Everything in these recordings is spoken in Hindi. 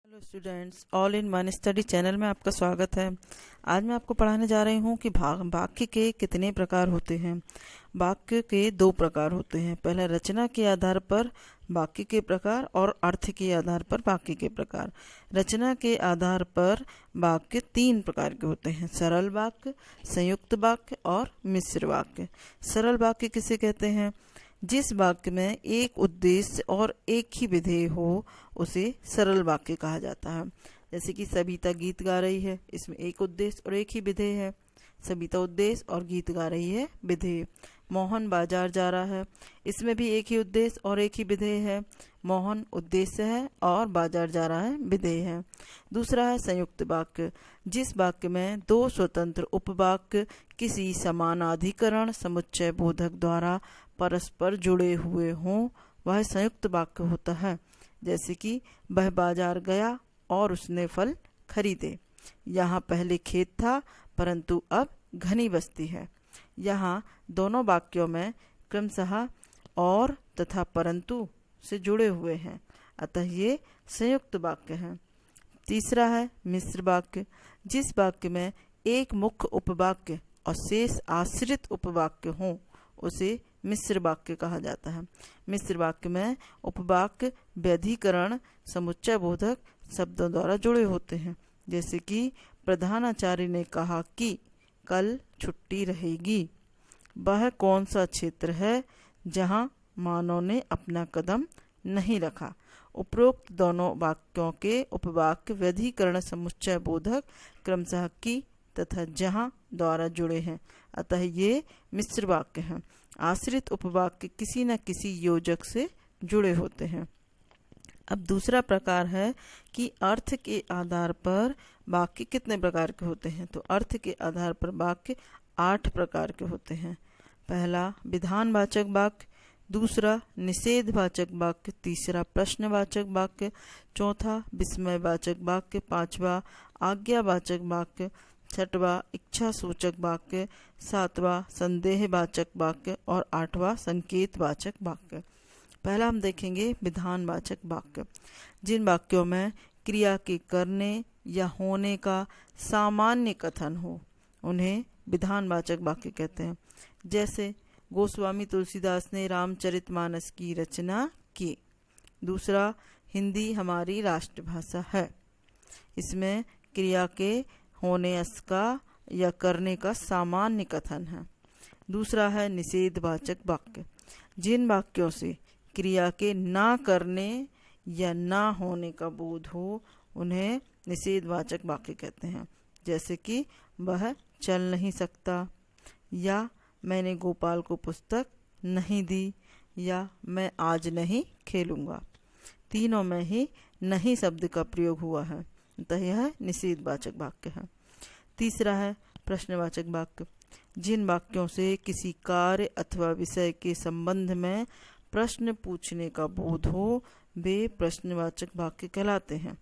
Hello students, all in one study channel में आपका स्वागत है। आज मैं आपको पढ़ाने जा रही हूँ कि वाक्य के कितने प्रकार होते हैं। वाक्य के दो प्रकार होते हैं। पहला रचना के आधार पर वाक्य के प्रकार और अर्थ के आधार पर वाक्य के प्रकार। रचना के आधार पर वाक्य तीन प्रकार के होते हैं: सरल वाक्य, संयुक्त वाक्य और मिश्र वाक्य। सरल वाक्य किसे कहते हैं? जिस वाक्य में एक उद्देश्य और एक ही विधेय हो उसे सरल वाक्य कहा जाता है। जैसे कि सविता गीत गा रही है, इसमें एक उद्देश्य और एक ही विधेय है। सविता उद्देश्य और गीत गा रही है विधेय। मोहन बाजार जा रहा है, इसमें भी एक ही उद्देश्य और एक ही विधेय है। मोहन उद्देश्य है और बाजार जा रहा है विधेय है। दूसरा है संयुक्त वाक्य। जिस वाक्य में दो स्वतंत्र उपवाक्य किसी समानाधिकरण समुच्चय बोधक द्वारा परस्पर जुड़े हुए हों वह संयुक्त वाक्य होता है। जैसे कि वह बाजार गया और उसने फल खरीदे। यहाँ पहले खेत था परंतु अब घनी बस्ती है। यहाँ दोनों वाक्यों में क्रमशः और तथा परंतु से जुड़े हुए हैं, अतः ये संयुक्त वाक्य हैं। तीसरा है मिश्र वाक्य। जिस वाक्य में एक मुख्य उपवाक्य और शेष आश्रित उपवाक्य हों उसे मिश्र वाक्य कहा जाता है। मिश्र वाक्य में उपवाक्य व्यधिकरण समुच्चय बोधक शब्दों द्वारा जुड़े होते हैं। जैसे कि प्रधानाचार्य ने कहा कि कल छुट्टी रहेगी। वह कौन सा क्षेत्र है जहां मानव ने अपना कदम नहीं रखा। उपरोक्त दोनों वाक्यों के उपवाक्य व्यधिकरण समुच्चय बोधक क्रमशः की तथा जहां द्वारा जुड़े हैं, अतः ये मिश्र वाक्य हैं। आश्रित उपवाक्य किसी न किसी योजक से जुड़े होते हैं। अब दूसरा प्रकार है कि अर्थ के आधार पर वाक्य कितने प्रकार के होते हैं। तो अर्थ के आधार पर वाक्य 8 प्रकार के होते हैं। पहला विधानवाचक वाक्य, दूसरा निषेधवाचक वाक्य, तीसरा प्रश्नवाचक वाक्य, चौथा विस्मयवाचक वाक्य, पांचवा आज्ञावाचक वाक्य, छठवां इच्छा सूचक वाक्य, सातवां संदेहवाचक वाक्य और आठवां संकेतवाचक वाक्य। पहला हम देखेंगे विधानवाचक वाक्य। जिन वाक्यों में क्रिया के करने या होने का सामान्य कथन हो उन्हें विधानवाचक वाक्य कहते हैं। जैसे गोस्वामी तुलसीदास ने रामचरितमानस की रचना की। दूसरा, हिंदी हमारी राष्ट्रभाषा है। इसमें क्रिया के होने का या करने का सामान्य कथन है। दूसरा है निषेधवाचक वाक्य। जिन वाक्यों से क्रिया के ना करने या ना होने का बोध हो उन्हें निषेधवाचक वाक्य कहते हैं। जैसे कि वह चल नहीं सकता, या मैंने गोपाल को पुस्तक नहीं दी, या मैं आज नहीं खेलूंगा। तीनों में ही नहीं शब्द का प्रयोग हुआ है, अतः यह निषेधवाचक वाक्य है। तीसरा है प्रश्नवाचक वाक्य। जिन वाक्यों से किसी कार्य अथवा विषय के संबंध में प्रश्न पूछने का बोध हो वे प्रश्नवाचक वाक्य कहलाते हैं।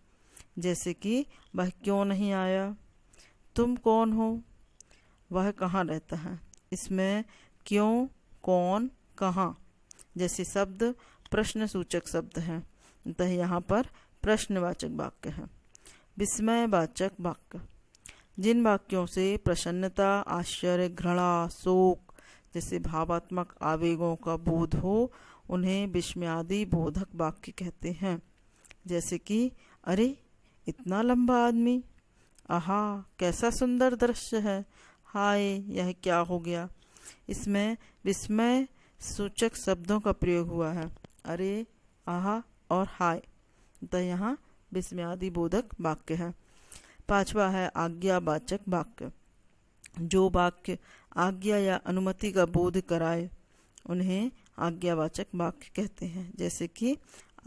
जैसे कि वह क्यों नहीं आया, तुम कौन हो, वह कहाँ रहता है। इसमें क्यों, कौन, कहाँ जैसे शब्द प्रश्नसूचक शब्द हैं, अतः यहाँ पर प्रश्नवाचक वाक्य है। विस्मयवाचक वाक्य। जिन वाक्यों से प्रसन्नता, आश्चर्य, घृणा, शोक जैसे भावात्मक आवेगों का बोध हो उन्हें विस्मयादि बोधक वाक्य कहते हैं। जैसे कि अरे इतना लंबा आदमी, आहा कैसा सुंदर दृश्य है, हाय यह क्या हो गया। इसमें विस्मय सूचक शब्दों का प्रयोग हुआ है, अरे, आहा और हाय, तो यहाँ विस्मयादि बोधक वाक्य है। पांचवा है आज्ञावाचक वाक्य। जो वाक्य आज्ञा या अनुमति का बोध कराए उन्हें आज्ञावाचक वाक्य कहते हैं। जैसे कि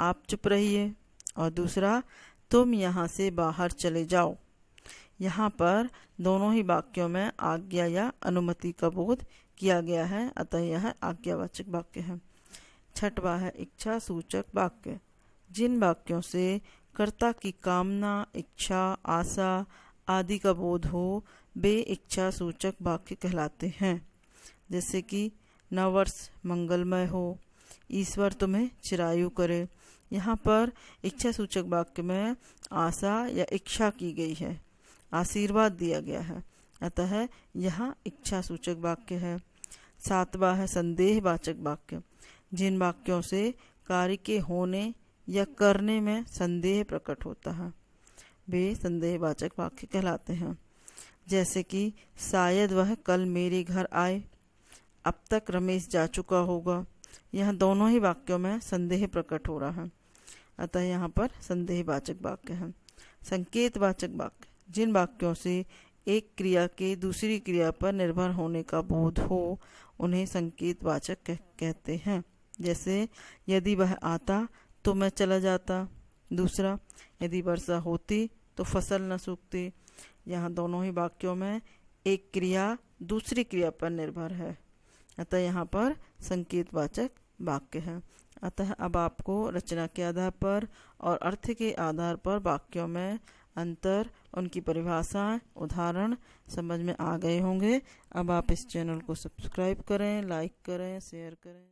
आप चुप रहिए, और दूसरा तुम यहाँ से बाहर चले जाओ। यहाँ पर दोनों ही वाक्यों में आज्ञा या अनुमति का बोध किया गया है, अतः यह आज्ञावाचक वाक्य है। छठवा है इच्छा सूचक वाक्य। जिन वाक्यों से कर्ता की कामना, इच्छा, आशा आदि का बोध हो वे इच्छा सूचक वाक्य कहलाते हैं। जैसे कि नववर्ष मंगलमय हो, ईश्वर तुम्हें चिरायु करे, यहाँ पर इच्छा सूचक वाक्य में आशा या इच्छा की गई है, आशीर्वाद दिया गया है, अतः यहाँ इच्छा सूचक वाक्य है। 7वां है संदेहवाचक वाक्य। जिन वाक्यों से कार्य के होने या करने में संदेह प्रकट होता है वे संदेहवाचक वाक्य कहलाते हैं। जैसे कि शायद वह कल मेरे घर आए, अब तक रमेश जा चुका होगा। यह दोनों ही वाक्यों में संदेह प्रकट हो रहा है, अतः यहाँ पर संदेहवाचक वाक्य है। संकेतवाचक वाक्य। जिन वाक्यों से एक क्रिया के दूसरी क्रिया पर निर्भर होने का बोध हो उन्हें संकेतवाचक कहते हैं। जैसे यदि वह आता तो मैं चला जाता। दूसरा, यदि वर्षा होती तो फसल न सूखती। यहाँ दोनों ही वाक्यों में एक क्रिया दूसरी क्रिया पर निर्भर है, अतः यहाँ पर संकेतवाचक वाक्य है। अतः अब आपको रचना के आधार पर और अर्थ के आधार पर वाक्यों में अंतर, उनकी परिभाषाएं, उदाहरण समझ में आ गए होंगे। अब आप इस चैनल को सब्सक्राइब करें, लाइक करें, शेयर करें।